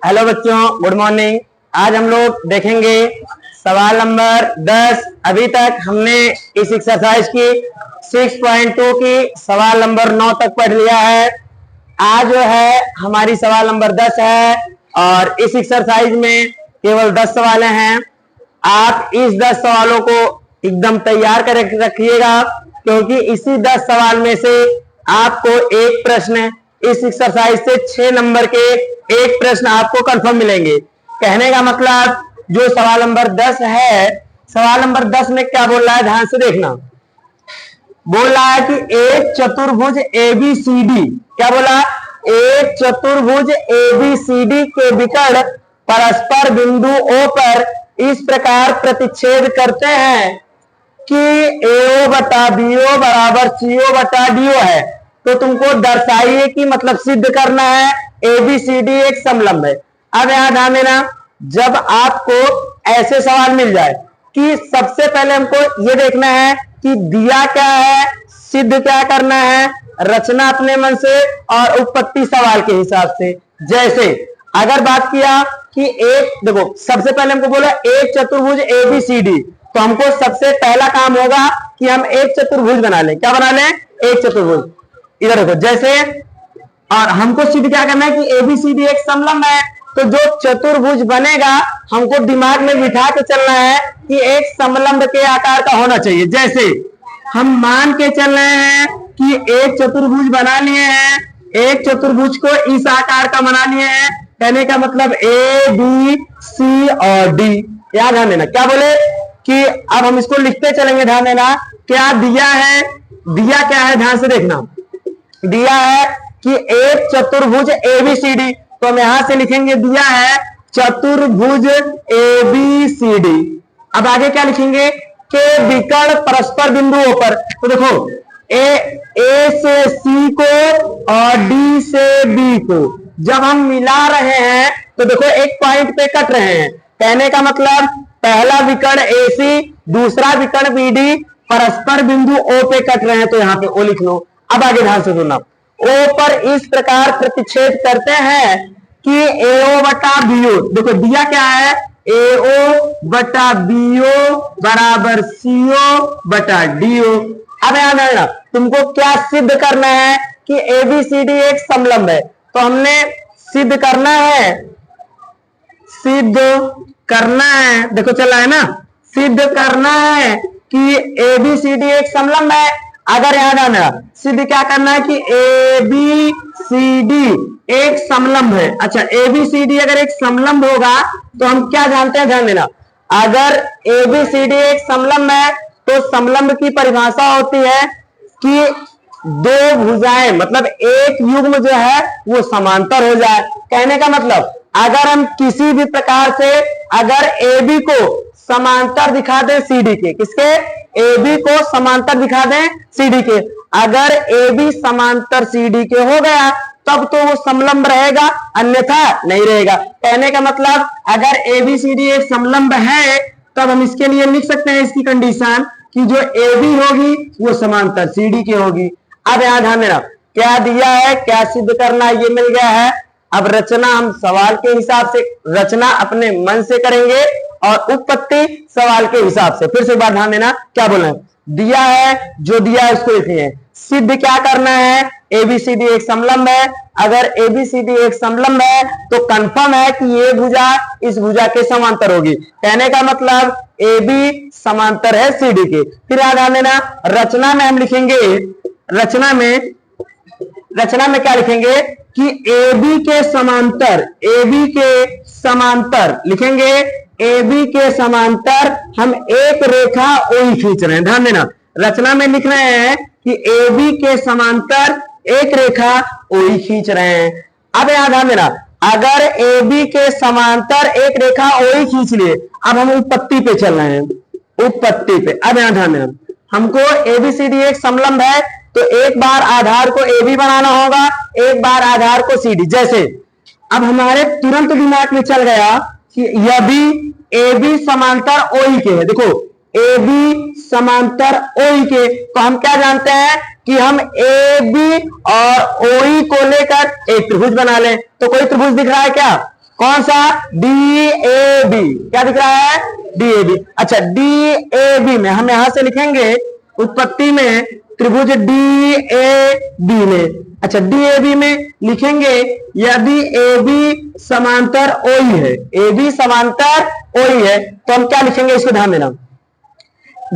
Hello बच्चों, good morning. आज हम लोग देखेंगे सवाल नंबर 10। अभी तक हमने इस एक्सरसाइज की 6.2 की सवाल नंबर 9 तक पढ़ लिया है। आज जो है हमारी सवाल नंबर 10 है और इस एक्सरसाइज में केवल 10 सवालें हैं। आप इस 10 सवालों को एकदम तैयार कर रखिएगा, क्योंकि इसी 10 सवाल में से आपको एक प्रश्न, इस एक्सरसाइज से 6 नंबर के एक प्रश्न आपको कंफर्म मिलेंगे। कहने का मतलब जो सवाल नंबर 10 है, सवाल नंबर 10 में क्या बोल रहा है, ध्यान से देखना। बोल रहा है कि एक चतुर्भुज एबीसीडी, क्या बोला, एक चतुर्भुज एबीसीडी के विकर्ण परस्पर बिंदु O पर इस प्रकार प्रतिच्छेद करते हैं कि AO बटा BO बराबर CO बटा DO है। तो तुमको दर्शाइए कि मतलब सिद्ध करना है ABCD एक समलंब है। अब यहां ध्यान देना, जब आपको ऐसे सवाल मिल जाए कि सबसे पहले हमको ये देखना है कि दिया क्या है, सिद्ध क्या करना है, रचना अपने मन से और उत्पत्ति सवाल के हिसाब से। जैसे अगर बात किया कि एक, देखो सबसे पहले हमको बोला एक चतुर्भुज ABCD, तो हमको सबसे पहला काम होगा कि हम एक चतुर्भुज बना लें। क्या बना लें? एक चतुर्भुज। इधर देखो जैसे, और हमको सिद्ध क्या करना है कि ABCD एक समलंब है। तो जो चतुर्भुज बनेगा हमको दिमाग में बिठा के चलना है कि एक समलंब के आकार का होना चाहिए। जैसे हम मान के चल रहे हैं कि एक चतुर्भुज बना लिए हैं, एक चतुर्भुज को इस आकार का बना लिए हैं। कहने का मतलब A, B, C और D। याद ध्यान देना, क्या बोले कि अब हम इसको लिखते चलेंगे। ध्यान देना क्या दिया है, दिया क्या है, ध्यान से देखना। दिया है कि एक चतुर्भुज ABCD, तो हम यहां से लिखेंगे दिया है चतुर्भुज ABCD। अब आगे क्या लिखेंगे के विकर्ण परस्पर बिंदुओं पर। तो देखो A से C को और D से B को जब हम मिला रहे हैं तो देखो एक पॉइंट पे कट रहे हैं। कहने का मतलब पहला विकर्ण AC, दूसरा विकर्ण BD परस्पर बिंदु O पे कट रहे हैं, तो यहाँ पे O लिख लो। अब आगे ध्यान से सुनना, O पर इस प्रकार प्रतिच्छेद करते हैं कि AO बटा BO, देखो दिया क्या है, AO बटा BO बराबर CO बटा DO। अब याद रखना तुमको क्या सिद्ध करना है कि ABCD एक समलंब है। तो हमने सिद्ध करना है, सिद्ध करना है, देखो चला है ना, सिद्ध करना है कि ABCD एक समलंब है। अगर याद आना सिद्ध क्या करना है कि ABCD एक समलंब है। अच्छा, ABCD अगर एक समलंब होगा तो हम क्या जानते हैं, ध्यान देना। अगर ABCD एक समलंब है तो समलंब की परिभाषा होती है कि दो भुजाएं, मतलब एक युग्म जो है वो समांतर हो जाए। कहने का मतलब अगर हम किसी भी प्रकार से अगर AB को समांतर दिखा दें CD के, किसके, AB को समांतर दिखा दें CD के, अगर AB समांतर CD के हो गया तब तो वो समलंब रहेगा, अन्यथा नहीं रहेगा। कहने का मतलब अगर ABCD एक समलंब है तब हम इसके लिए लिख सकते हैं इसकी कंडीशन कि जो AB होगी वो समांतर CD की होगी। अब यहां ध्यान देना क्या दिया है, क्या सिद्ध करना है, ये मिल गया है। अब रचना हम सवाल के हिसाब से, रचना अपने मन से करेंगे और उत्पत्ति सवाल के हिसाब से। फिर से एक बार ध्यान देना क्या बोल रहे हैं, दिया है, जो दिया है उसको लिखिए। सिद्ध क्या करना है, ABCD एक समलंब है। अगर ABCD एक समलंब है तो कंफर्म है कि ये भुजा इस भुजा के समांतर होगी। कहने का मतलब AB समांतर है CD के। फिर ध्यान देना रचना में हम लिखेंगे, रचना में क्या लिखेंगे कि AB के समांतर, AB के समांतर लिखेंगे, AB के समांतर हम एक रेखा OE खींच रहे हैं। ध्यान देना रचना में लिख रहे हैं कि AB के समांतर एक रेखा OE खींच रहे हैं। अब यहां ध्यान देना अगर AB के समांतर एक रेखा OE खींच लिए, अब हम उत्पत्ति पे चल रहे हैं, उत्पत्ति पे। अब यहां ध्यान देना हमको ABCD एक समलंब है तो एक बार आधार को AB बनाना होगा, एक बार आधार को CD। जैसे अब हमारे तुरंत दिमाग में चल गया कि यदि AB समांतर OE के है, देखो AB समांतर OE के, तो हम क्या जानते हैं कि हम AB और OE को लेकर एक त्रिभुज बना लें। तो कोई त्रिभुज दिख रहा है क्या, कौन सा? DAB। क्या दिख रहा है? DAB। अच्छा, DAB में हम यहां से लिखेंगे उत्पत्ति में त्रिभुज DAB में। अच्छा, DAB में लिखेंगे यदि AB समांतर OE है, AB समांतर OE है, तो हम क्या लिखेंगे इसको ध्यान देना।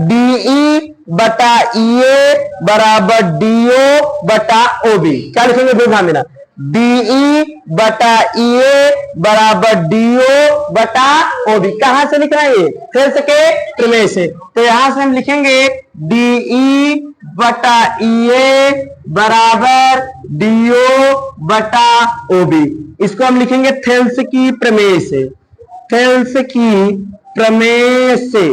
DE बटा EA बराबर DO बटा OB। क्या लिखेंगे ध्यान देना। DE बटा EA बराबर DO बटा OB। कहां से लिख रहे हैं? ये थेल्स के प्रमेय से। तो यहां से हम लिखेंगे DE बटा EA बराबर DO बटा OB। इसको हम लिखेंगे थेल्स की प्रमेय से। थेल्स की प्रमेय से,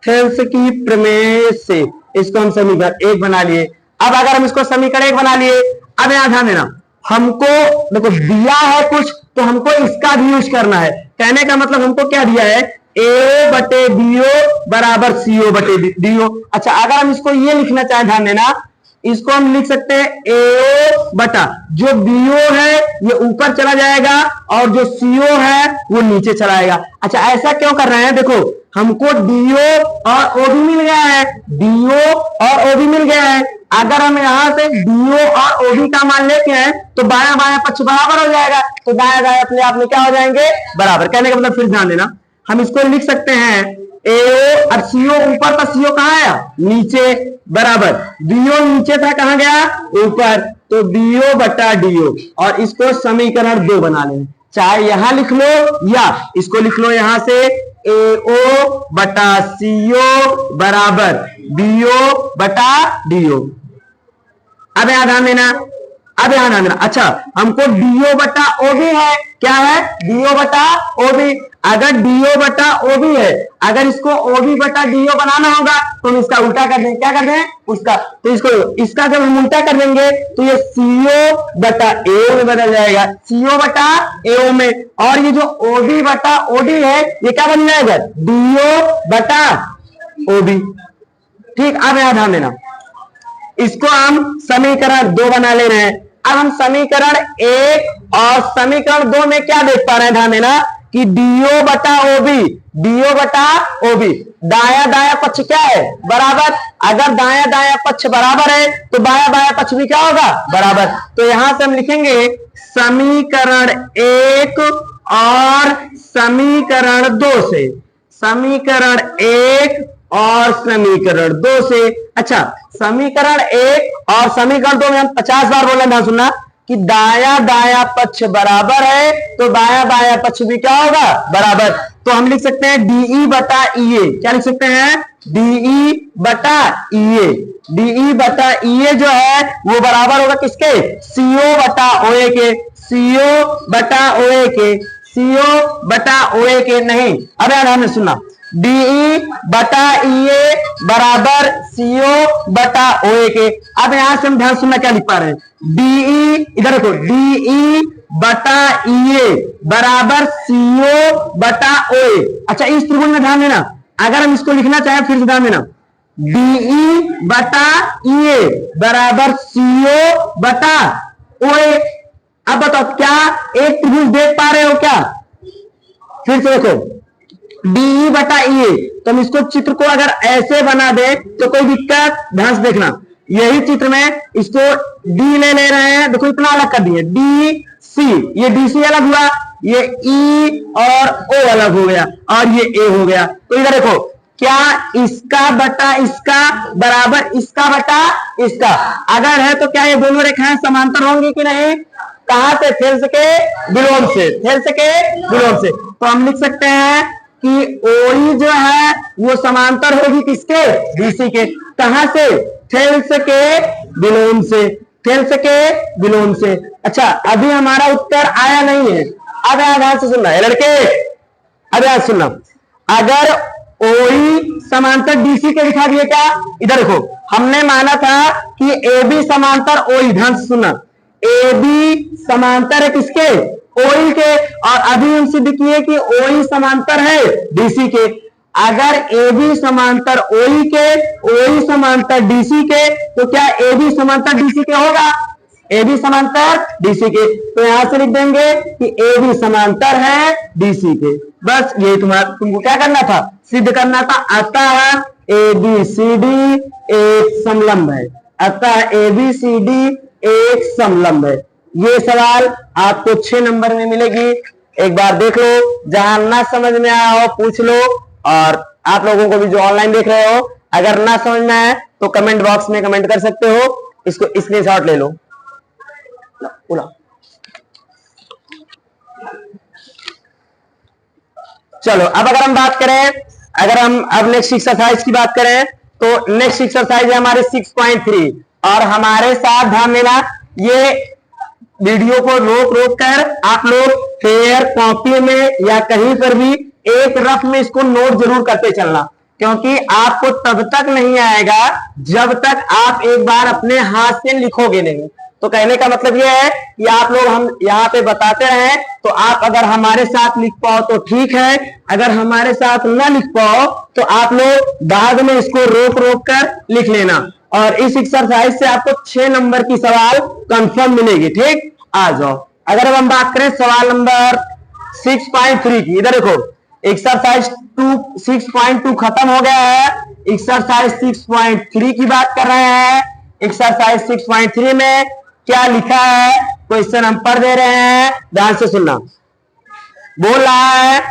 थेल्स की प्रमेय से इसको हम समीकरण 1 बना लिए। अब अगर हम इसको समीकरण 1 बना लिए, अब यहां ध्यान देना, हमको देखो दिया है कुछ, तो हमको इसका भी यूज करना है। कहने का मतलब हमको क्या दिया है? AO बटे BO बराबर CO बटे DO। अच्छा, अगर हम इसको ये लिखना चाहें, ध्यान देना, इसको हम लिख सकते हैं AO बटा जो BO है ये ऊपर चला जाएगा और जो CO है वो नीचे चला आएगा। अच्छा, ऐसा क्यों कर रहे हैं? देखो, हमको DO और OB मिल गया है, DO और OB मिल गया है। अगर हम यहां से DO और OB का मान लेते हैं तो बायां बायां पक्ष बराबर हो जाएगा, तो दाया दाया अपने आप में क्या हो जाएंगे? बराबर। कहने का मतलब फिर ध्यान देना, हम इसको लिख सकते हैं AO और CO ऊपर था, CO कहां आया? नीचे, बराबर। BO नीचे था, कहां गया? ऊपर, तो BO बटा DO। और इसको समीकरण 2 बना लें। चाहे यहां लिख लो या इसको लिख लो यहां से AO बटा CO बराबर BO बटा DO। अब यहां ध्यान देना, अब यहां ध्यान देना। अच्छा, हमको DO बटा OB है, क्या है? DO बटा OB। अगर DO बटा OB है, अगर इसको OB बटा DO बनाना होगा तो हम इसका उल्टा कर दें। क्या कर दें? उसका। तो इसको, इसका जब हम उल्टा कर देंगे तो ये CO बटा AO में बदल जाएगा, CO बटा AO में। और ये जो OB बटा OD है ये क्या बन जाएगा? DO बटा OB। ठीक, अब यहां ध्यान देना, इसको हम समीकरण 2 बना ले रहे हैं। अब हम समीकरण 1 और समीकरण 2 में क्या देख पा रहे हैं? ध्यान देना कि DO बटा OB, DO बटा OB, दाया दाया पक्ष क्या है? बराबर। अगर दाया दाया पक्ष बराबर है तो बाया बाया पक्ष भी क्या होगा? बराबर। तो यहां से हम लिखेंगे समीकरण 1 और समीकरण 2 से, समीकरण 1 और समीकरण 2 से। अच्छा, समीकरण 1 और समीकरण 2 में हम 50 बार बोले, ध्यान सुनना, कि दाया दाया पक्ष बराबर है तो बाया बाया पक्ष भी क्या होगा? बराबर। तो हम लिख सकते हैं DE बटा EA। क्या लिख सकते हैं? DE बटा EA। DE बटा EA जो है वो बराबर होगा किसके? CO बटा OA के, CO बटा OA के, CO बटा OA के। नहीं, अब ध्यान में सुनना, DE बटा EA बराबर CO बटा OA के। अब यहां से हम ध्यान सुनना क्या लिख पा रहे हैं? DE, इधर देखो, DE बटा EA बराबर CO बटा OA। अच्छा, इस त्रिभुज में ध्यान देना, अगर हम इसको लिखना चाहें फिर से ध्यान देना, DE बटा EA बराबर CO बटा OA। अब बताओ क्या एक त्रिभुज देख पा रहे हो क्या? फिर से देखो, DE बटा EA, तो हम इसको चित्र को अगर ऐसे बना दे तो कोई दिक्कत? ध्यान से देखना, यही चित्र में इसको D ले रहे हैं, देखो इतना अलग कर दिए, DC, ये DC अलग हुआ, ये E और O अलग हो गया और ये A हो गया। तो इधर देखो, क्या इसका बटा इसका बराबर इसका बटा इसका? अगर है तो क्या ये दोनों रेखाएं समांतर होंगी कि नहीं? कहां से? थेल्स के विलोम से, थेल्स के विलोम से। तो हम लिख सकते हैं कि OE जो है वो समांतर होगी किसके? BC के। कहां से? थेल्स के विलोम से, थेल्स के विलोम से। अच्छा, अभी हमारा उत्तर आया नहीं है। अब ध्यान से सुनना है लड़के, अब ध्यान सुनना, अगर OE समांतर DC के दिखा दिए क्या? इधर देखो, हमने माना था कि AB समांतर OE, ध्यान से सुनना, AB समांतर है किसके? OE के। और अभी हम सिद्ध किए कि OE समांतर है DC के। अगर AB समांतर OE के, OE समांतर DC के, तो क्या AB समांतर DC के होगा? ए बी समांतर डीसी के, तो यहां से लिख देंगे कि ए बी समांतर है डीसी के। बस ये तुमको क्या करना था, सिद्ध करना था। अतः ए बी सी डी एक समलंब है, अतः ए बी सी डी एक समलंब है। ये सवाल आपको 6 नंबर में मिलेगी। एक बार देख लो, जहां ना समझ में आया हो पूछ लो, और आप लोगों को भी जो ऑनलाइन देख रहे हो अगर ना समझ में आए तो कमेंट बॉक्स में कमेंट कर सकते हो, इसको स्क्रीनशॉट ले लो। चलो अब अगर हम बात करें, अगर हम अब नेक्स्ट एक्सरसाइज की बात करें तो नेक्स्ट एक्सरसाइज है हमारे 6.3, और हमारे साथ ध्यान देना, ये वीडियो को रोक रोक कर आप लोग फेयर कॉपी में या कहीं पर भी एक रफ में इसको नोट जरूर करते चलना, क्योंकि आपको तब तक नहीं आएगा जब तक आप एक बार अपने हाथ से लिखोगे नहीं। तो कहने का मतलब यह है कि आप लोग हम यहाँ पे बताते रहे, तो आप अगर हमारे साथ लिख पाओ तो ठीक है, अगर हमारे साथ ना लिख पाओ तो आप लोग बाद में इसको रोक रोक कर लिख लेना, और इस एक्सरसाइज से आपको 6 नंबर की सवाल कंफर्म मिलेगी। ठीक, आ जाओ। अगर अब हम बात करें सवाल नंबर 6.3 की, इधर देखो, एक्सरसाइज 6.2 खत्म हो गया है, एक्सरसाइज 6.3 की बात कर रहे हैं। एक्सरसाइज 6.3 में क्या लिखा है, क्वेश्चन हम पढ़ दे रहे हैं, ध्यान से सुनना। बोल रहा है,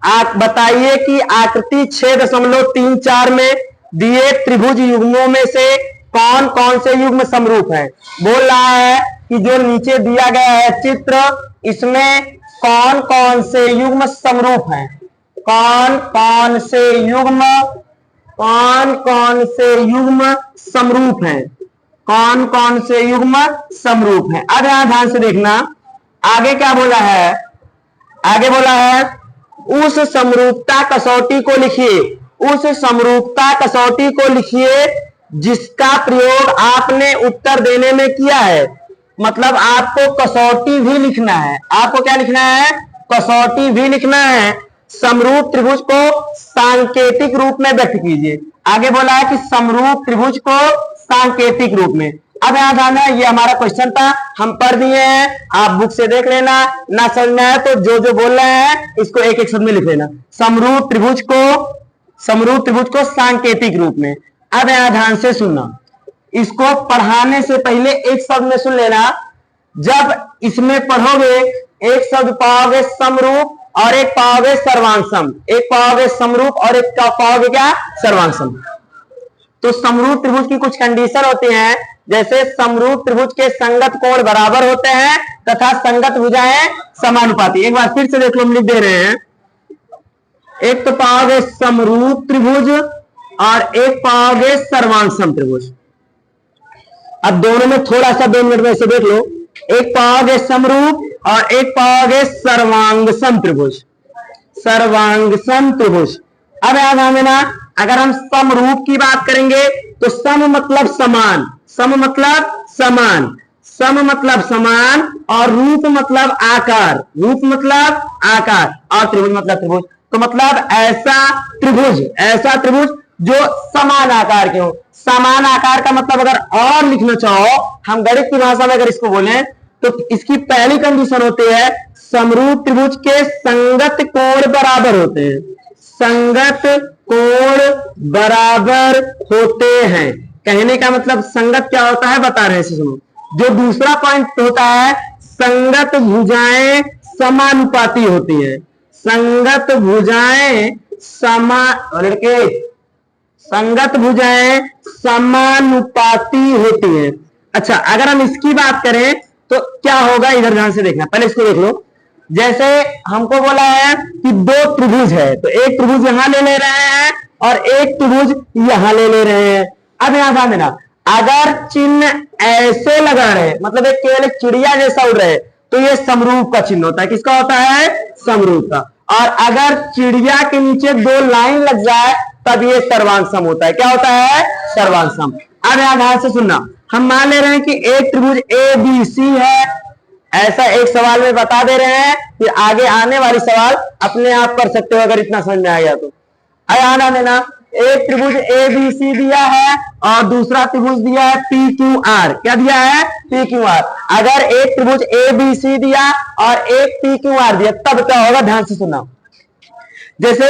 आप बताइए कि आकृति 6.34 में दिए त्रिभुज युग्मों में से कौन कौन से युग्म समरूप हैं। बोल रहा है कि जो नीचे दिया गया है चित्र, इसमें कौन कौन से युग्म समरूप हैं, कौन कौन से युग्म समरूप हैं, कौन कौन से युग्म समरूप हैं। अब यहां ध्यान से देखना, आगे क्या बोला है, आगे बोला है उस समरूपता कसौटी को लिखिए, उस समरूपता कसौटी को लिखिए जिसका प्रयोग आपने उत्तर देने में किया है। मतलब आपको कसौटी भी लिखना है, आपको क्या लिखना है, कसौटी भी लिखना है। समरूप त्रिभुज को सांकेतिक रूप में व्यक्त कीजिए। आगे बोला है कि समरूप त्रिभुज को सांकेतिक रूप में। अब यहां ध्यान है, ये हमारा क्वेश्चन था, हम पढ़ दिए हैं, आप बुक से देख लेना, ना समझ में आए तो जो जो बोल रहे हैं इसको एक एक शब्द में लिख लेना। समरूप त्रिभुज को सांकेतिक रूप में। अब यहां ध्यान से सुनना, इसको पढ़ाने से पहले एक शब्द में सुन लेना। जब इसमें पढ़ोगे एक शब्द पाओगे समरूप और एक पाओगे सर्वांगसम, एक पाओगे समरूप और एक पाओगे क्या, सर्वांगसम। तो समरूप त्रिभुज की कुछ कंडीशन होती हैं, जैसे समरूप त्रिभुज के संगत कोण बराबर होते हैं तथा संगत भुजाएं समानुपाती। एक बार फिर से देख लो, हम लिख दे रहे हैं, एक तो पाओगे समरूप त्रिभुज और एक पाओगे सर्वांगसम त्रिभुज। अब दोनों में थोड़ा सा 2 मिनट में से देख लो, एक पाओगे समरूप और एक पाओगे सर्वांगसम त्रिभुज, सर्वांगसम त्रिभुज। अब याद देना, अगर हम समरूप की बात करेंगे तो सम मतलब समान, सम मतलब समान, सम मतलब समान, और रूप मतलब आकार, रूप मतलब आकार, और त्रिभुज मतलब त्रिभुज। तो मतलब ऐसा त्रिभुज जो समान आकार के हो। समान आकार का मतलब अगर और लिखना चाहो, हम गणित की भाषा में अगर इसको बोलें तो इसकी पहली कंडीशन होती है समरूप त्रिभुज के संगत कोण बराबर होते हैं, संगत कोण बराबर होते हैं। कहने का मतलब संगत क्या होता है बता रहे हैं, सुनो। जो दूसरा पॉइंट होता है, संगत भुजाएं समानुपाती होती है, संगत भुजाएं संगत भुजाएं समानुपाती होती है। अच्छा, अगर हम इसकी बात करें तो क्या होगा, इधर ध्यान से देखना, पहले इसको देख लो। जैसे हमको बोला है कि 2 त्रिभुज है, तो एक त्रिभुज यहां ले रहे हैं और एक त्रिभुज यहां ले रहे हैं। अब यहां ध्यान देना, अगर चिन्ह ऐसे लगा रहे, मतलब एक केवल एक चिड़िया जैसा उड़ रहे, तो ये समरूप का चिन्ह होता है। किसका होता है, समरूप का। और अगर चिड़िया के नीचे 2 लाइन लग जाए तब ये सर्वांगसम होता है। क्या होता है, सर्वांगसम। अब यहां ध्यान से सुनना, हम मान ले रहे हैं कि एक त्रिभुज ABC है, ऐसा एक सवाल में बता दे रहे हैं, फिर आगे आने वाली सवाल अपने आप कर सकते हो अगर इतना समझ में आ गया तो। आना देना, एक त्रिभुज ए बी सी दिया है और दूसरा त्रिभुज दिया है पी क्यू आर। क्या दिया है? P Q R. अगर एक त्रिभुज ए बी सी दिया और एक पी क्यू आर दिया तब क्या होगा? ध्यान से सुना। जैसे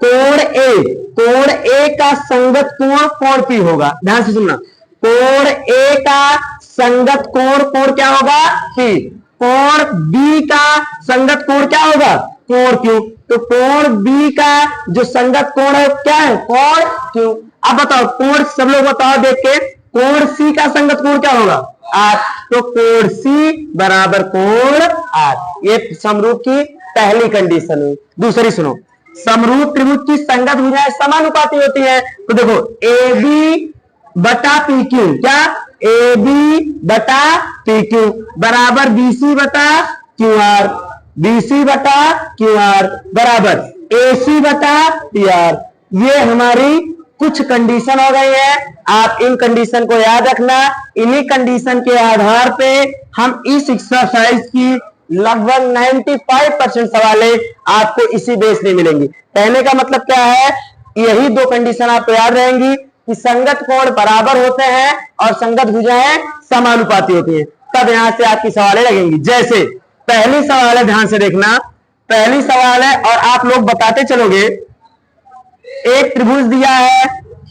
कोण ए का संगत कोण कोण पी होगा। ध्यान से सुनना, कोण ए का संगत कोण क्या होगा? पी। कोण बी का संगत कोण क्या होगा? कोण क्यू। तो कोण बी का जो संगत कोण है क्या है? कोण क्यू। अब बताओ कोण, सब लोग बताओ देख के, कोण सी का संगत कोण क्या होगा? आर। तो कोण सी बराबर कोण आर। ये समरूप की पहली कंडीशन है। दूसरी सुनो, समरूप त्रिभुज की संगत भुजाएं समानुपाती होती है। तो देखो ए बी बटा पी क्यू, क्या? ए बी बटा पी क्यू बराबर बी सी बटा क्यू आर। बी सी बटा क्यू आर बराबर ए सी बटा पी आर। ये हमारी कुछ कंडीशन हो गई है। आप इन कंडीशन को याद रखना। इन्हीं कंडीशन के आधार पे हम इस एक्सरसाइज की लगभग 95% सवालें आपको इसी बेस में मिलेंगी। कहने का मतलब क्या है? यही दो कंडीशन आपको याद रहेंगी कि संगत कोण बराबर होते हैं और संगत भुजाएं समानुपाती होती हैं, तब यहां से आपकी सवालें लगेंगी। जैसे पहली सवाल है, ध्यान से देखना, पहली सवाल है और आप लोग बताते चलोगे। एक त्रिभुज दिया है,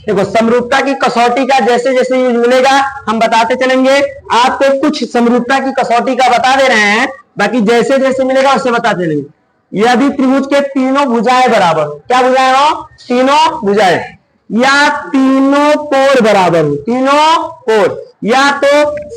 देखो समरूपता की कसौटी का जैसे जैसे यूज मिलेगा हम बताते चलेंगे। आपको कुछ समरूपता की कसौटी का बता दे रहे हैं, बाकी जैसे जैसे मिलेगा उससे बताते चलेंगे। यदि त्रिभुज के तीनों भुजाएं बराबर हो, क्या भुजाएं हो? तीनों भुजाएं, या तीनों कोण बराबर हो, तीनों कोण, या तो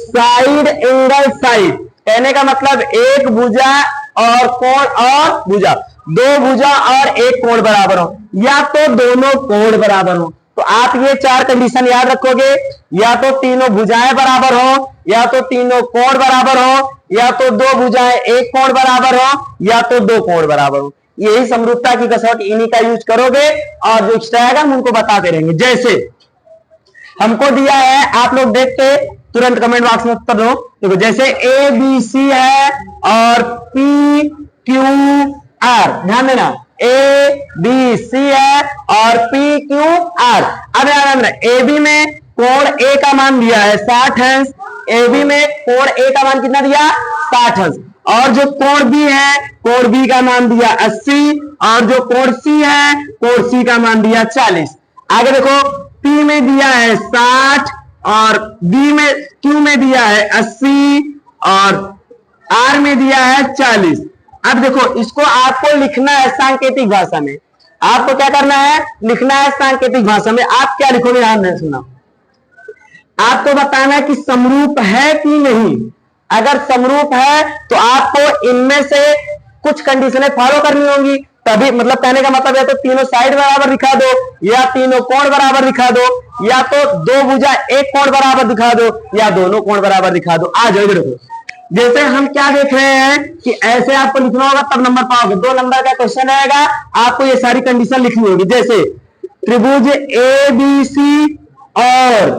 साइड एंगल साइड। कहने का मतलब एक भुजा और कोण और भुजा, दो भुजा और एक कोण बराबर हो, या तो दोनों कोण बराबर हो। तो आप ये चार कंडीशन याद रखोगे, या तो तीनों भुजाएं बराबर हो, या तो तीनों कोण बराबर हो, या तो दो भुजाएं एक कोण बराबर हो, या तो दो कोण बराबर हो। यही समरूपता की कसौटी, इन्हीं का यूज करोगे और जो एक्स्ट्रा आएगा हम उनको बताते रहेंगे। जैसे हमको दिया है, आप लोग देख के तुरंत कमेंट बॉक्स में उत्तर दो। देखो जैसे ए बी सी है और पी क्यू आर, ध्यान देना, ए बी सी है और पी क्यू आर। अब ध्यान देना, ए बी में कोण ए का मान दिया है 60 अंश, ए बी में कोण ए का मान कितना दिया? 60 अंश। और जो कोण बी है, कोण बी का मान दिया 80, और जो कोण सी है, कोण सी का मान दिया 40। आगे देखो, पी में दिया है 60 और बी में क्यू में दिया है 80 और आर में दिया है 40। अब देखो इसको आपको लिखना है सांकेतिक भाषा में। आपको क्या करना है? लिखना है सांकेतिक भाषा में। आप क्या लिखोगे? ध्यान से सुना, आपको बताना है कि समरूप है कि नहीं। अगर समरूप है तो आपको इनमें से कुछ कंडीशनें फॉलो करनी होंगी, तभी मतलब कहने का मतलब है तो तीनों साइड बराबर दिखा दो, या तीनों कोण बराबर दिखा दो, या तो दो भुजा एक कोण बराबर दिखा दो, या दोनों कोण बराबर दिखा दो। आ जाओ इधर। जैसे हम क्या देख रहे हैं कि ऐसे आपको लिखना होगा तब नंबर पाओगे। 2 नंबर का क्वेश्चन आएगा, आपको ये सारी कंडीशन लिखनी होगी। जैसे त्रिभुज ए बी सी और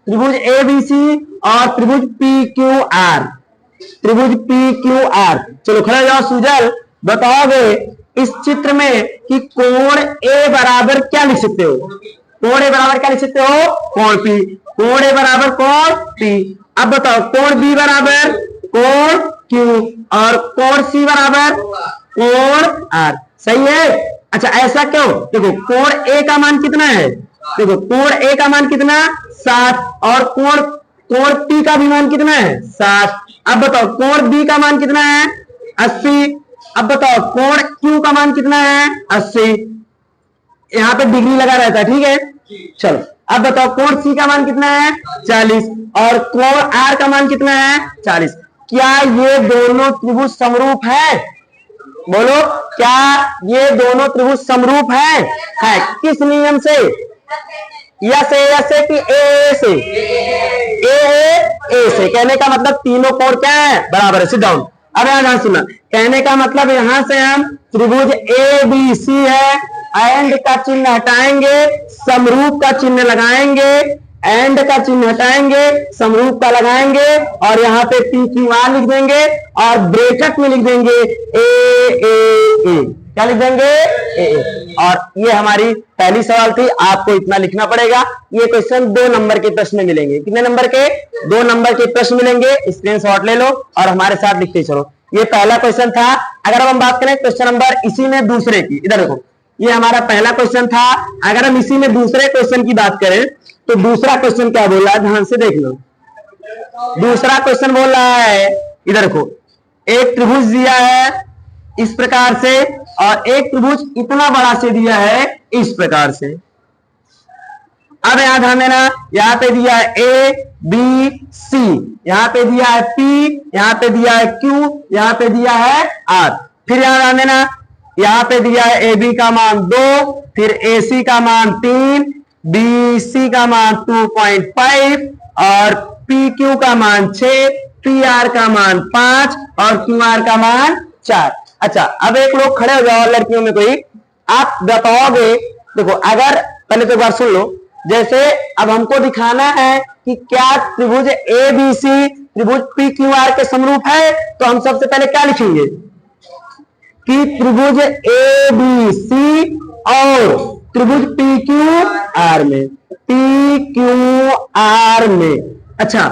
त्रिभुज ए बी सी और त्रिभुज पी क्यू आर, त्रिभुज पी क्यू आर। चलो खड़े जाओ सुजल, बताओगे इस चित्र में कि कोण ए बराबर क्या लिख सकते हो? कोण ए बराबर क्या लिख सकते हो? कोण पी। कोण ए बराबर कोण पी। अब बताओ कोण बी बराबर कोण क्यू और कोण सी बराबर कोण आर। सही है? अच्छा ऐसा क्यों? देखो कोण ए का मान कितना है? देखो कोण ए का मान कितना? 60 और कोण पी का भी मान कितना है? 60। अब बताओ कोण बी का मान कितना है? 80। अब बताओ कोण क्यू का मान कितना है? 80। यहां पे डिग्री लगा रहता है, ठीक है। चलो अब बताओ कोण सी का मान कितना है? 40 और कोण आर का मान कितना है? 40। क्या ये दोनों त्रिभुज समरूप है? बोलो, क्या ये दोनों त्रिभुज समरूप है? किस नियम से? से कि ए से? ए से। कहने का मतलब तीनों कोण क्या है? बराबर है। Sit down. अब यहां सुना, कहने का मतलब यहां से हम त्रिभुज ए बी सी है, एंड का चिन्ह हटाएंगे, समरूप का चिन्ह लगाएंगे, एंड का चिन्ह हटाएंगे, समरूप का लगाएंगे और यहाँ पे पी क्यू आर लिख देंगे और ब्रैकेट में लिख देंगे ए। क्या लिख देंगे? ए। और ये हमारी पहली सवाल थी, आपको इतना लिखना पड़ेगा। ये क्वेश्चन 2 नंबर के प्रश्न मिलेंगे। कितने नंबर के? 2 नंबर के प्रश्न मिलेंगे। स्क्रीनशॉट ले लो और हमारे साथ लिखते चलो। ये पहला क्वेश्चन था। अगर अब हम बात करें क्वेश्चन नंबर इसी में दूसरे की, इधर देखो, ये हमारा पहला क्वेश्चन था। अगर हम इसी में दूसरे क्वेश्चन की बात करें तो दूसरा क्वेश्चन क्या बोल रहा है, ध्यान से देख लो। दूसरा क्वेश्चन बोल रहा है, इधर देखो, एक त्रिभुज दिया है इस प्रकार से और एक त्रिभुज इतना बड़ा से दिया है इस प्रकार से। अब यहां ध्यान देना, यहां पे दिया है ए बी सी, यहां पे दिया है पी, यहां पे दिया है क्यू, यहां पे दिया है आर। फिर यहां ध्यान देना, यहां पे दिया है ए बी का मान 2, फिर ए सी का मान 3, बी सी का मान 2.5 और पी क्यू का मान 6, पी आर का मान 5 और क्यू आर का मान 4। अच्छा, अब एक लोग खड़े हो जाओ लड़कियों में कोई, आप बताओगे। देखो, अगर पहले तो एक बार सुन लो, जैसे अब हमको दिखाना है कि क्या त्रिभुज ए बी सी त्रिभुज पी क्यू आर के समरूप है, तो हम सबसे पहले क्या लिखेंगे कि त्रिभुज ए बी सी और त्रिभुज पी क्यू आर में, पी क्यू आर में। अच्छा,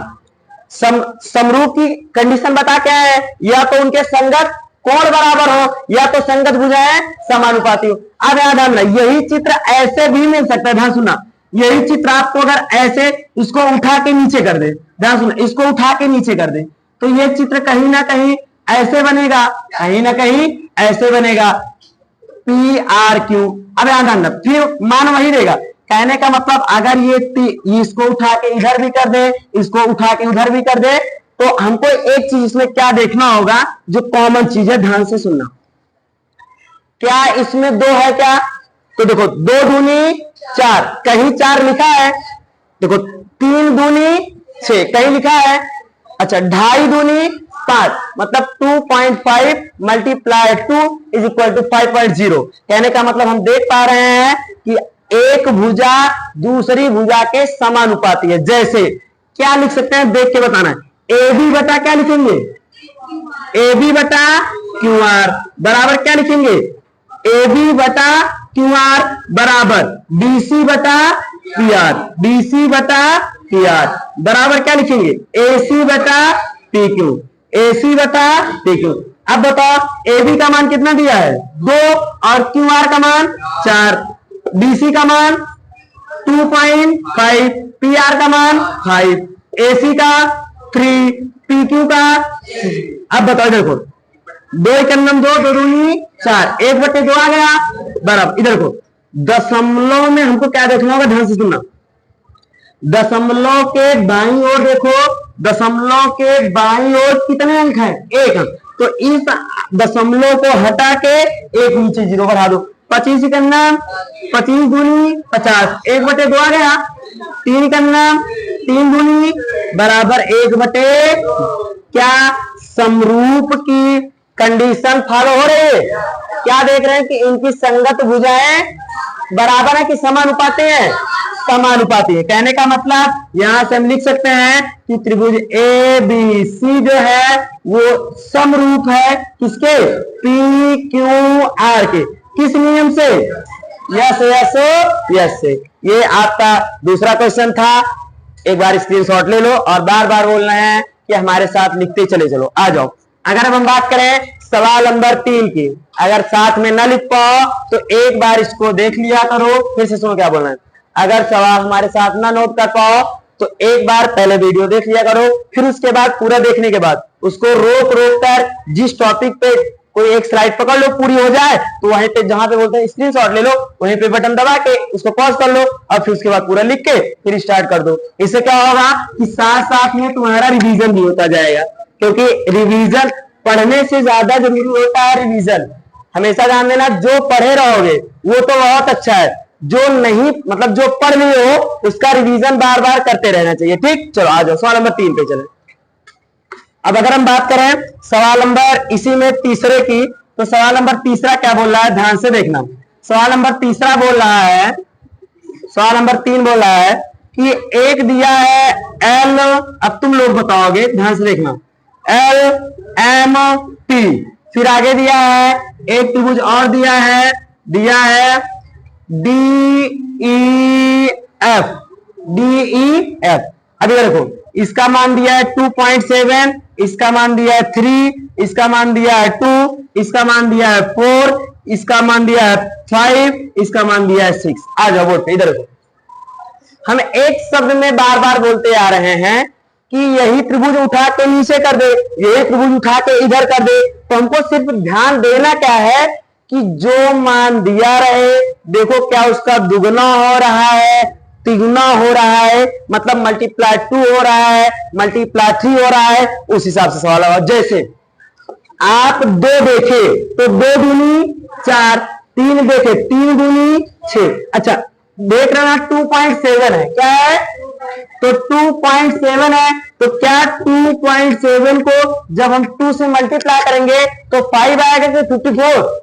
समरूप की कंडीशन बता क्या है, या तो उनके संगत कोण बराबर हो या तो संगत भुजाएं समानुपाती हो। अब याद रखना, यही चित्र ऐसे भी मिल सकता है। ध्यान सुनना, यही चित्र आपको अगर ऐसे इसको उठा के नीचे कर दे, ध्यान सुनना, इसको उठा के नीचे कर दे तो ये चित्र कहीं ना कहीं ऐसे बनेगा, कहीं ना कहीं ऐसे बनेगा, पी आर क्यू। अब याद रखना, फिर मान वही देगा। कहने का मतलब अगर ये इसको उठा के इधर भी कर दे, इसको उठा के उधर भी कर दे, तो हमको एक चीज इसमें क्या देखना होगा, जो कॉमन चीज है। ध्यान से सुनना, क्या इसमें 2 है क्या? तो देखो, 2 दूनी 4, कहीं 4 लिखा है। देखो, 3 दूनी 6, कहीं लिखा है। अच्छा, 2.5 दूनी 5, मतलब 2.5 मल्टीप्लाई 2 इज इक्वल टू 5.0। कहने का मतलब हम देख पा रहे हैं कि एक भुजा दूसरी भुजा के समानुपाती है। जैसे क्या लिख सकते हैं, देख के बताना है। ए बी बटा क्या लिखेंगे, ए बी बटा क्यू आर बराबर क्या लिखेंगे, ए बी बटा क्यू आर बराबर बी सी बटा पी आर, बी सी बटा पी आर बराबर क्या लिखेंगे, ए सी बटा पी क्यू, ए सी बटा पी क्यू। अब बताओ, ए बी का मान कितना दिया है 2 और क्यू आर का मान 4, बी सी का मान 2.5, पी आर का मान 5, ए सी का 3, पी क्यू का। अब बताओ, देखो 2 एकम 2, 2 दूनी 4, 1/2 आ गया बराबर। इधर को दशमलव में हमको क्या देखना होगा, ध्यान से सुनना। दशमलव के बाईं ओर देखो, दशमलव के बाईं ओर कितने अंक है, 1 अंक। तो इस दशमलव को हटा के एक नीचे 0 बढ़ा दो। 25 करना, 25 दूनी 50, 1/2 आ गया। 3 करना, 3 दूनी बराबर 1/, क्या समरूप की कंडीशन फॉलो हो रही है? क्या देख रहे हैं कि इनकी संगत भुजाएं बराबर है कि समानुपाती है, समानुपाती है। कहने का मतलब यहां से हम लिख सकते हैं कि त्रिभुज ए बी सी जो है वो समरूप है किसके, पी क्यू आर के। किस नियम से, यस यस यस से। ये आपका दूसरा क्वेश्चन था। एक बार स्क्रीनशॉट ले लो और बार बार बोलना है कि हमारे साथ लिखते चले चलो। आ जाओ, अगर हम बात करें सवाल नंबर 3 की, अगर साथ में ना लिख पाओ तो एक बार इसको देख लिया करो, फिर से सुनो क्या बोलना है। अगर सवाल हमारे साथ ना नोट कर पाओ तो एक बार पहले वीडियो देख लिया करो, फिर उसके बाद पूरा देखने के बाद उसको रोक रोक कर जिस टॉपिक पे कोई एक स्लाइड पकड़ लो, पूरी हो जाए तो वहीं पे जहां पे बोलते हैं स्क्रीनशॉट ले लो, वहीं पे बटन दबा के उसको पॉज कर लो और फिर उसके बाद पूरा लिख के फिर स्टार्ट कर दो। इससे क्या होगा कि साथ साथ में तुम्हारा रिवीजन भी होता जाएगा, क्योंकि रिवीजन पढ़ने से ज्यादा जरूरी होता है। रिवीजन हमेशा ध्यान देना, जो पढ़े रहोगे वो तो बहुत अच्छा है, जो नहीं मतलब जो पढ़ लिए हो उसका रिवीजन बार बार करते रहना चाहिए। ठीक, चलो आ जाओ सवाल नंबर 3 पे चले। अब अगर हम बात करें सवाल नंबर इसी में तीसरे की, तो सवाल नंबर तीसरा क्या बोल रहा है, ध्यान से देखना। सवाल नंबर तीसरा बोल रहा है, सवाल नंबर 3 बोल रहा है कि एक दिया है एल, अब तुम लोग बताओगे, ध्यान से देखना, एल एम टी, फिर आगे दिया है एक त्रिभुज और दिया है दिया है DEF, DEF। अभी देखो इसका मान दिया है 2.7, इसका मान दिया है 3, इसका मान दिया है 2, इसका मान दिया है 4, इसका मान दिया है 5, इसका मान दिया है 6। आ जाओ बोर्ड पे, इधर देखो। हम एक शब्द में बार बार बोलते आ रहे हैं कि यही त्रिभुज उठा के नीचे कर दे, यही त्रिभुज उठा के इधर कर दे। तो हमको सिर्फ ध्यान देना क्या है कि जो मान दिया रहे, देखो क्या उसका दुगना हो रहा है, तिगुना हो रहा है, मतलब मल्टीप्लाई 2 हो रहा है, मल्टीप्लाई 3 हो रहा है, उस हिसाब से सवाल होगा। जैसे आप 2 देखे तो 2 दूनी 4, 3 देखे 3 दूनी 6। अच्छा देख रहे हैं 2.7 है, क्या है? तो 2.7 है, तो क्या 2.7 को जब हम 2 से मल्टीप्लाई करेंगे तो 5 आएगा कि 54,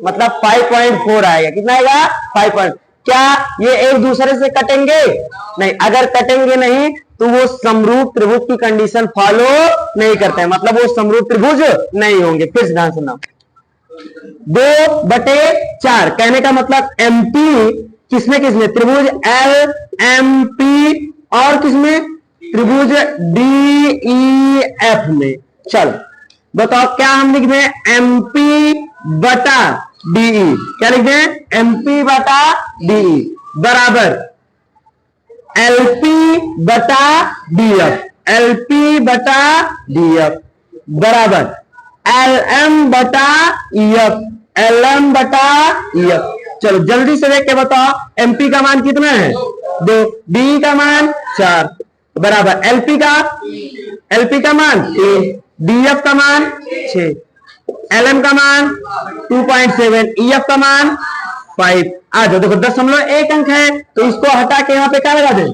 मतलब 5.4 आएगा। कितना आएगा? 5. क्या ये एक दूसरे से कटेंगे? नहीं। अगर कटेंगे नहीं तो वो समरूप त्रिभुज की कंडीशन फॉलो नहीं करते हैं, मतलब वो समरूप त्रिभुज नहीं होंगे। फिर से ध्यान सुनना, 2/4 कहने का मतलब MP किसमें किसमें? त्रिभुज LMP और किसमें? त्रिभुज DEF में। चलो बताओ क्या हम लिख दें? MP/DE। क्या लिख दें? MP/DE बराबर LP/DF, LP/DF बराबर LM/EF, LM/EF। चलो जल्दी से देख के बताओ MP का मान कितना है? 2, DE का मान 4 बराबर LP का मान 3, DF का मान 6, LM का मान 2.7, EF का मान 5। आ जाओ देखो 0.1 अंक है तो इसको हटा के यहाँ पे क्या लगा दें?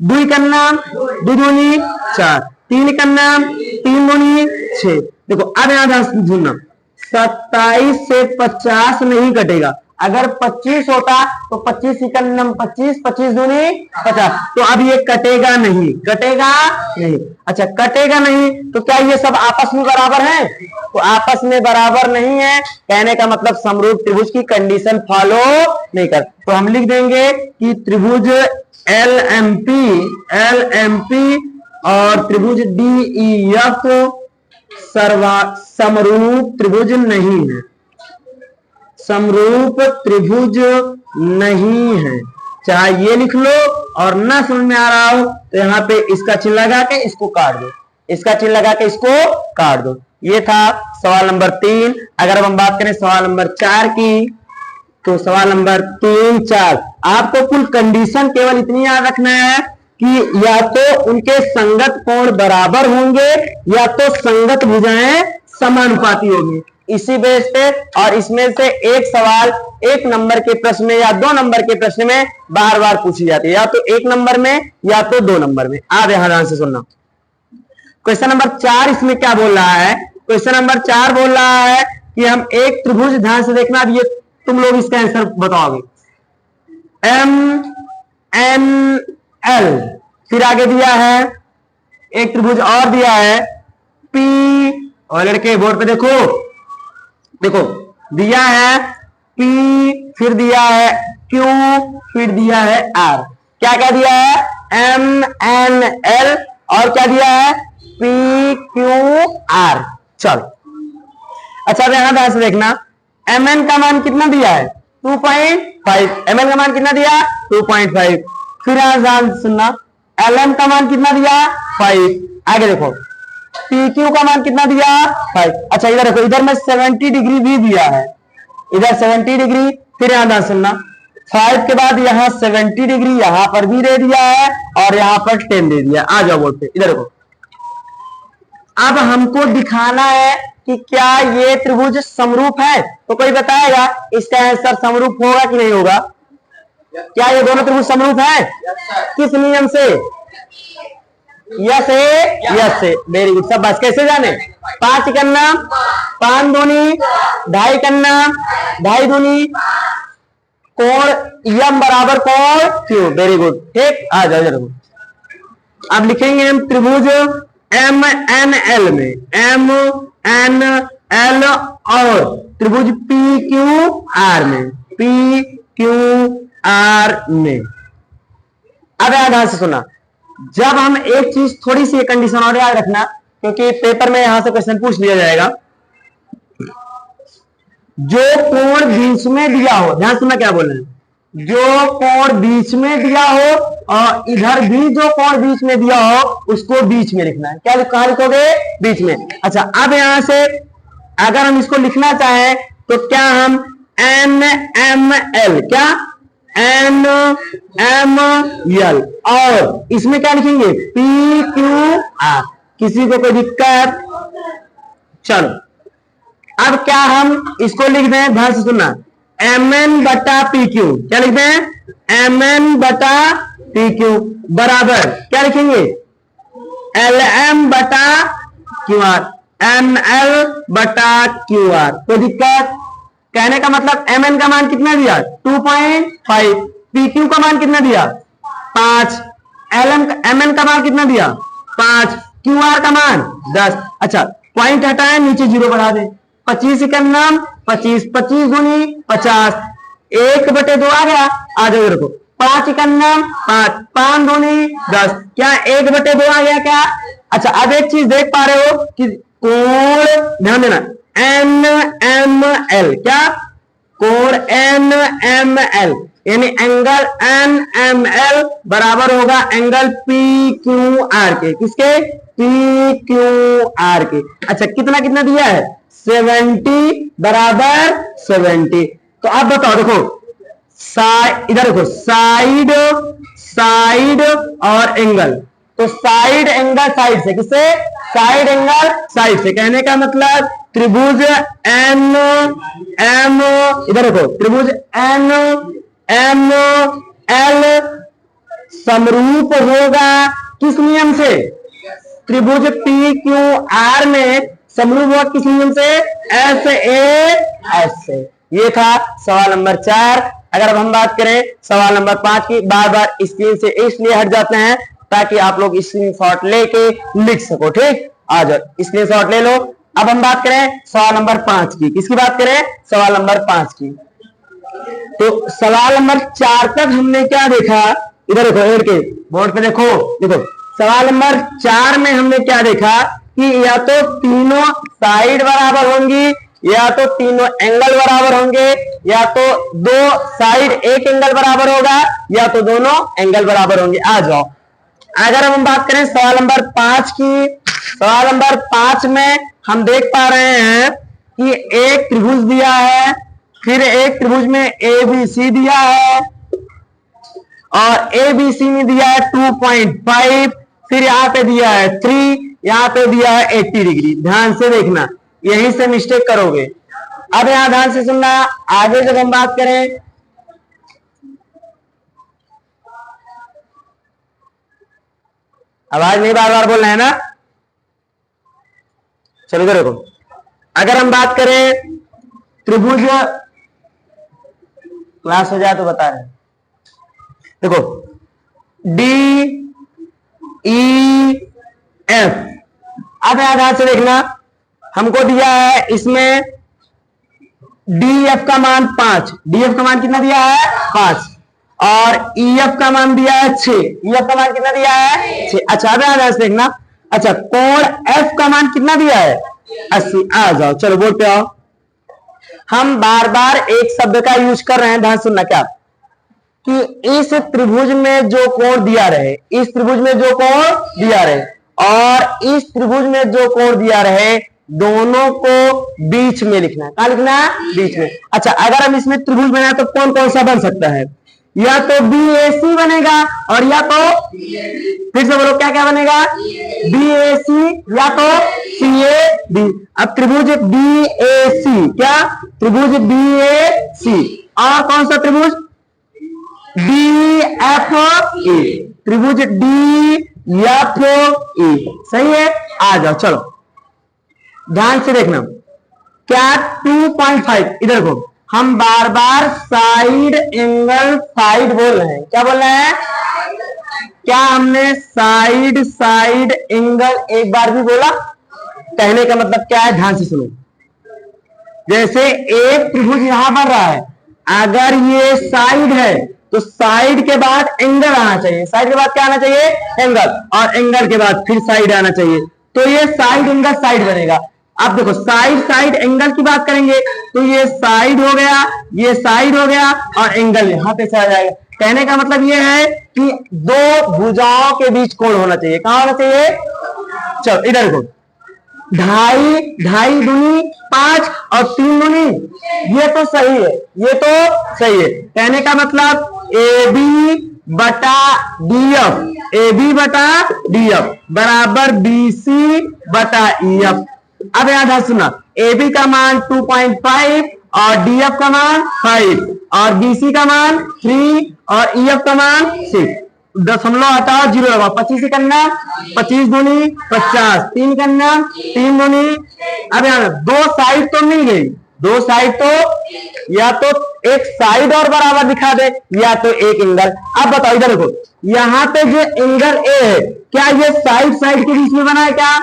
2 का नाम 2 दूनी 4, 3 का नाम 3 दूनी 6। देखो अब यहाँ सुनना, 27 से 50 नहीं कटेगा। अगर 25 होता तो 25 का नाम 25, 25 दूनी 50। तो अब ये कटेगा नहीं, कटेगा नहीं। अच्छा कटेगा नहीं तो क्या ये सब आपस में बराबर है? तो आपस में बराबर नहीं है, कहने का मतलब समरूप त्रिभुज की कंडीशन फॉलो नहीं कर। तो हम लिख देंगे कि त्रिभुज LMP और त्रिभुज DEF समरूप त्रिभुज नहीं है, समरूप त्रिभुज नहीं है। चाहे ये लिख लो और ना समझ में आ रहा हो तो यहाँ पे इसका चिन्ह लगा के इसको काट दो, इसका चिन्ह लगा के इसको काट दो। ये था सवाल नंबर 3। अगर अब हम बात करें सवाल नंबर 4 की, तो सवाल नंबर 3, 4 आपको कुल कंडीशन केवल इतनी याद रखना है कि या तो उनके संगत कोण बराबर होंगे या तो संगत भुजाएं समानुपाती होंगी। इसी बेस पे और इसमें से एक सवाल 1 नंबर के प्रश्न में या 2 नंबर के प्रश्न में बार बार पूछी जाती है, या तो 1 नंबर में या तो 2 नंबर में। आप ध्यान से सुनना। क्वेश्चन नंबर 4 इसमें क्या बोल रहा है? क्वेश्चन नंबर 4 बोल रहा है कि हम एक त्रिभुज, ध्यान से देखना, अब ये तुम लोग इसका आंसर बताओगे। MNL, फिर आगे दिया है एक त्रिभुज और दिया है P, और लड़के बोर्ड पे देखो, देखो दिया है P, फिर दिया है Q, फिर दिया है R। क्या क्या दिया है? MNL और क्या दिया है? PQR। चलो अच्छा यहां ध्यान से देखना, MN का मान कितना दिया है? 2.5। MN का मान कितना दिया? 2.5। फिर यहां ध्यान सुनना, LM का मान कितना दिया? 5। आगे देखो PQ का मान कितना दिया? 5। अच्छा इधर देखो, इधर में 70 डिग्री भी दिया है, इधर 70 डिग्री। फिर यहां ध्यान सुनना, 5 के बाद यहाँ 70 डिग्री यहां पर भी दे दिया है और यहाँ पर 10 दे दिया। आ जाओ बोर्ड पे, इधर देखो। अब हमको दिखाना है कि क्या ये त्रिभुज समरूप है। तो कोई बताएगा इसका आंसर समरूप होगा कि नहीं होगा? क्या ये दोनों त्रिभुज समरूप है? किस नियम से? यस है, यस से। वेरी गुड, सब बस। कैसे जाने? 5 करना 5 दूनी 2.5 करना 2.5 दूनी कोण यम बराबर कोण क्यू। वेरी गुड, ठीक। आ जाओ जरूर। अब लिखेंगे हम त्रिभुज MNL में, MNL और त्रिभुज पी क्यू आर में, पी क्यू आर में। अब ध्यान से सुना, जब हम एक चीज थोड़ी सी कंडीशन और याद रखना, क्योंकि पेपर में यहां से क्वेश्चन पूछ लिया जाएगा। जो कोण बीच में दिया हो, ध्यान सुनना क्या बोल रहे हैं, जो कोण बीच में दिया हो और इधर भी जो कोण बीच में दिया हो उसको बीच में लिखना है। क्या कहां लिखोगे? बीच में। अच्छा, अब यहां से अगर हम इसको लिखना चाहें तो क्या हम एन एम एल, क्या एन एम एल, और इसमें क्या लिखेंगे? P Q R. किसी को कोई दिक्कत? चलो, अब क्या हम इसको लिख दें, ध्यान से सुनना, एम एन बटा पी क्यू। क्या लिख दें? एम एन बटा पी क्यू बराबर क्या लिखेंगे? एल एम बटा क्यू आर, एम एल बटा क्यू आर। कोई दिक्कत? कहने का मतलब एम एन का मान कितना दिया? 2.5। पी क्यू का मान कितना दिया? 5। एम एन का मान कितना दिया? 5। क्यू आर का मान 10। अच्छा, पॉइंट हटाए, नीचे 0 बढ़ा दे। 25 इकन्नम 25, 25 दूनी 50, 1/2 आ गया। आ जाओ इधर को, 5 इकन्नम 5, 5 दूनी 10, क्या 1/2 आ गया क्या? अच्छा, अब एक चीज देख पा रहे हो कि कोण, ध्यान देना, एन एम एल, क्या कोण एन एम एल, यानी एंगल एन एम एल बराबर होगा एंगल पी क्यू आर के। किसके? पी क्यू आर के। अच्छा, कितना कितना दिया है? 70 बराबर 70। तो अब बताओ, देखो इधर देखो, साइड साइड और एंगल, तो साइड एंगल साइड से, किससे? साइड एंगल साइड से। कहने का मतलब त्रिभुज एन एम, इधर देखो, त्रिभुज एन एम एल समरूप होगा किस नियम से? त्रिभुज पी क्यू आर में समरूप होगा किस नियम से? एस ए एस से। ये था सवाल नंबर 4। अगर अब हम बात करें सवाल नंबर 5 की, बार बार स्क्रीन से इसलिए हट जाते हैं ताकि आप लोग स्क्रीनशॉट लेके लिख सको। ठीक, आ जाओ स्क्रीनशॉट ले लो। अब हम बात करें सवाल नंबर 5 की। किसकी बात करें? सवाल नंबर 5 की। तो सवाल नंबर 4 तक हमने क्या देखा? इधर देखो, एड के बोर्ड पे देखो, देखो सवाल नंबर 4 में हमने क्या देखा कि या तो तीनों साइड बराबर होंगी, या तो तीनों एंगल बराबर होंगे, या तो दो साइड एक एंगल बराबर होगा, या तो दोनों एंगल बराबर होंगे। आ जाओ, अगर हम बात करें सवाल नंबर 5 की, सवाल नंबर 5 में हम देख पा रहे हैं कि एक त्रिभुज दिया है, फिर एक त्रिभुज में ए बी सी दिया है, और ए बी सी में दिया है 2.5, फिर यहां पे दिया है 3, यहां पे दिया है 80 डिग्री। ध्यान से देखना, यहीं से मिस्टेक करोगे। अब यहां ध्यान से सुनना, आगे जब हम बात करें, आवाज नहीं बार बार बोलना है ना। चलो इधर देखो, अगर हम बात करें त्रिभुज, क्लास हो जाए तो बता रहे, देखो डी ई एफ। अब ध्यान से देखना, हमको दिया है इसमें डी एफ का मान 5, डी एफ का मान कितना दिया है? 5, और ई एफ का मान दिया है 6, ई एफ का मान कितना दिया है? 6। अच्छा, अब ध्यान से देखना, अच्छा कोण एफ का मान कितना दिया है? 80। आ जाओ, चलो बोर्ड पे आओ। हम बार बार एक शब्द का यूज कर रहे हैं, ध्यान सुनना, क्या कि इस त्रिभुज में जो कोण दिया रहे, इस त्रिभुज में जो कोण दिया रहे और इस त्रिभुज में जो कोण दिया रहे, दोनों को बीच में लिखना है। कहां लिखना है? बीच में। अच्छा, अगर हम इसमें त्रिभुज बनाए तो कौन कौन सा बन सकता है? या तो बी ए सी बनेगा, और या तो फिर से बोलो, क्या क्या बनेगा? बी ए सी या तो सी ए बी। अब त्रिभुज बी ए सी, क्या त्रिभुज बी ए सी, और कौन सा त्रिभुज? डी एफ ए, त्रिभुज डी एफ ए। सही है, आ जाओ, चलो ध्यान से देखना, क्या 2.5, इधर को हम बार बार साइड एंगल साइड बोल रहे हैं। क्या बोल रहे हैं? क्या हमने साइड साइड एंगल एक बार भी बोला? कहने का मतलब क्या है? ध्यान से सुनो, जैसे एक त्रिभुज यहां बन रहा है, अगर ये साइड है तो साइड के बाद एंगल आना चाहिए, साइड के बाद क्या आना चाहिए, एंगल, और एंगल के बाद फिर साइड आना चाहिए, तो ये साइड एंगल साइड बनेगा। अब देखो साइड साइड एंगल की बात करेंगे तो ये साइड हो गया, ये साइड हो गया, और एंगल यहां पे चला जाएगा। कहने का मतलब ये है कि दो भुजाओं के बीच कोण होना चाहिए। कहां होना चाहिए, चलो इधर देखो, ढाई ढाई दूनी 5 और 3 दूनी, ये तो सही है, ये तो सही है। कहने का मतलब ए बी बटा डी एफ, ए बी बटा डी एफ बराबर बी सी बटा ई एफ। अब याद है सुना, ए बी का मान 2.5 और डी एफ का मान 5 और बी सी का मान 3 और ई एफ का मान 6। 0 हटाओ, 0 लगाओ, 25 करना, 25 दूनी 50, 3 करना, 3 दूनी। अब यहाँ दो साइड तो मिल गई, दो साइड तो या तो एक साइड और बराबर दिखा दे या तो एक एंगल। अब बताओ इधर देखो, यहाँ पे जो एंगल ए है क्या ये साइड साइड के बीच में बना है क्या,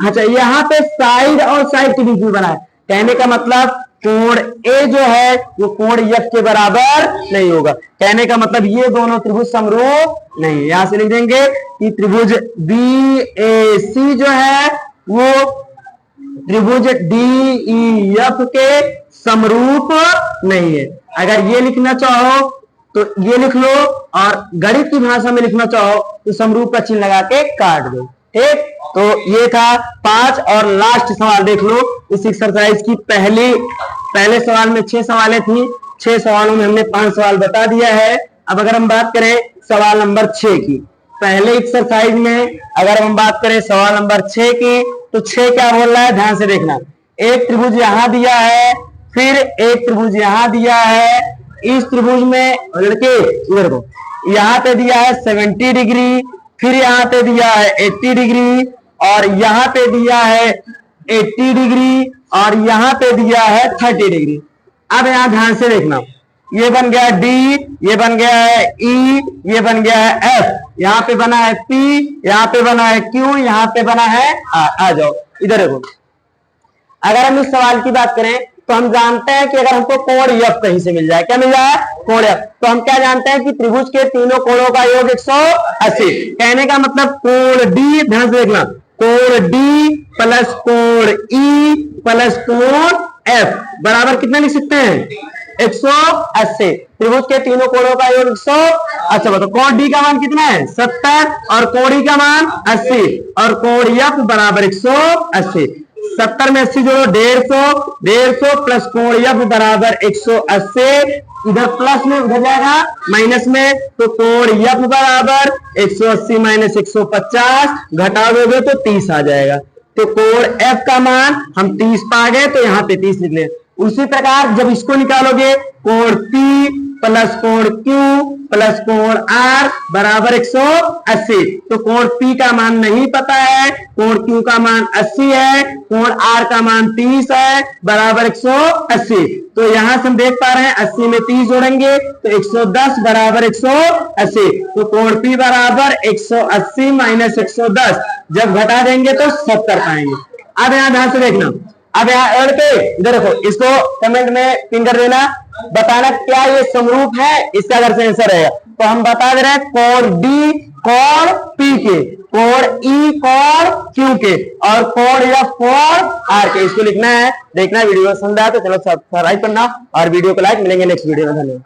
अच्छा यहाँ पे साइड और साइड के बीच में बना है। कहने का मतलब कोण ए जो है वो कोण एफ के बराबर नहीं होगा। कहने का मतलब ये दोनों त्रिभुज समरूप नहीं है। यहां से लिख देंगे कि त्रिभुज बी ए सी जो है वो त्रिभुज डी ई एफ के समरूप नहीं है। अगर ये लिखना चाहो तो ये लिख लो, और गणित की भाषा में लिखना चाहो तो समरूप का चिन्ह लगा के काट दो। ठीक, तो ये था 5 और लास्ट सवाल देख लो इस एक्सरसाइज की। पहले सवाल में 6 सवालें थी, 6 सवालों में हमने 5 सवाल बता दिया है। अब अगर हम बात करें सवाल नंबर 6 की, पहले एक्सरसाइज में अगर हम बात करें सवाल नंबर 6 की, तो 6 क्या बोल रहा है, ध्यान से देखना। एक त्रिभुज यहां दिया है, फिर एक त्रिभुज यहां दिया है, इस त्रिभुज में लड़के इधर को यहां पे दिया है 70 डिग्री, फिर यहां पे दिया है 80 डिग्री, और यहां पे दिया है 80 डिग्री, और यहां पे दिया है 30 डिग्री। अब यहां ध्यान से देखना, ये बन गया डी, ये बन गया है ई, ये बन गया है एफ, यहाँ पे बना है पी, यहाँ पे बना है क्यू, यहाँ पे बना है आर। आ जाओ इधर देखो, अगर हम इस सवाल की बात करें तो हम जानते हैं कि अगर हमको कोण एफ कहीं से मिल जाए, क्या मिल जाए, कोण एफ, तो हम क्या जानते हैं कि त्रिभुज के तीनों कोणों का योग 180। कहने का मतलब कोण डी, ध्यान से देखना, कोण डी प्लस कोण ई प्लस कोण एफ बराबर कितना लिख सकते हैं, 180। त्रिभुज के तीनों कोणों का योग 180। बताओ कोण डी का मान कितना है, 70, और कोण ई का मान 80, और कोण एफ बराबर 180। 70 में 80 जोड़ो 150 प्लस कोण एफ बराबर 180, इधर प्लस में उधर जाएगा माइनस में, तो कोण एफ बराबर 180 माइनस 150, घटा दोगे तो 30 आ जाएगा। तो कोण एफ का मान हम 30 पा गए, तो यहाँ पे 30 लिख ले। उसी प्रकार जब इसको निकालोगे, कोण पी प्लस कोण क्यू प्लस कोण आर बराबर 180, तो कोण पी का मान नहीं पता है, कोण क्यू का मान 80 है, कोण आर का मान 30 है, बराबर 180। तो यहां से हम देख पा रहे हैं 80 में 30 जोड़ेंगे तो 110 बराबर 180, तो कोण पी बराबर 180 माइनस 110, जब घटा देंगे तो 70 पाएंगे। अब यहां ध्यान से देखना, अब यहाँ ऐड पे इधर देखो, इसको कमेंट में पिन कर देना, बताना क्या ये समरूप है, इसका अगर से आंसर रहेगा तो हम बता दे रहे हैं कोण डी कोण पी के, कोण ई कोण क्यू के, और कोण एफ कोण आर के। इसको लिखना है। देखना वीडियो पसंद आया तो चलो सब्सक्राइब करना और वीडियो को लाइक। मिलेंगे नेक्स्ट वीडियो में, धन्यवाद।